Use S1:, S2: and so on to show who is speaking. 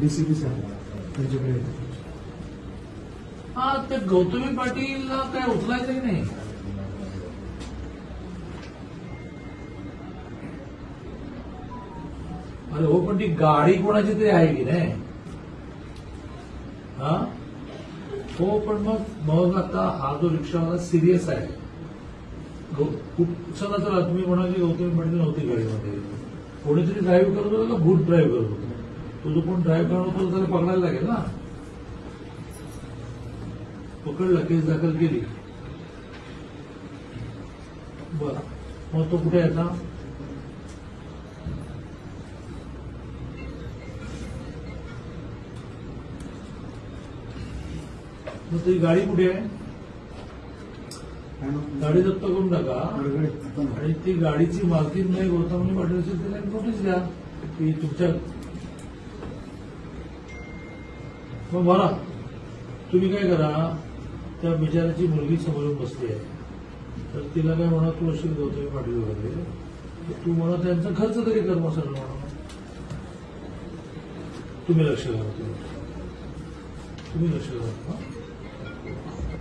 S1: DCP साहेब त्यांच्याकडे
S2: हा ते गौतमी पाटीलला काय उचलायचं की नाही? अरे हो, पण ती गाडी कोणाची तरी आहे की नाही? हा हो, पण मग आता हा जो रिक्षावाला सिरियस आहे. चला तर तुम्ही म्हणाल की गौतमी पाटील नव्हती गाडीमध्ये, कोणीतरी ड्राईव्ह करत होतं का भूत ड्राईव्ह करत होतं? तो जो कोण ड्राईव्ह करत होता त्याला पकडायला लागेल ना. पकडला, केस दाखल केली. बर, मग तो कुठे आहे आता? मग ती गाडी कुठे आहे? गाडी जप्त करून टाका आणि ती गाडीची मालकी नाही गौतमी पाटील असेल त्याला एक नोटीस द्या की तुमच्या. मग बघा, तुम्ही काय करा, त्या बिचाराची मुलगी समोरून बसली आहे, तर तिला काय म्हणा, तू असेल गौतमी पाटील वगैरे, तर तू म्हणा त्यांचा खर्च तरी कर मग सगळं म्हणा. तुम्ही लक्ष घाला, तुम्ही लक्ष घाला.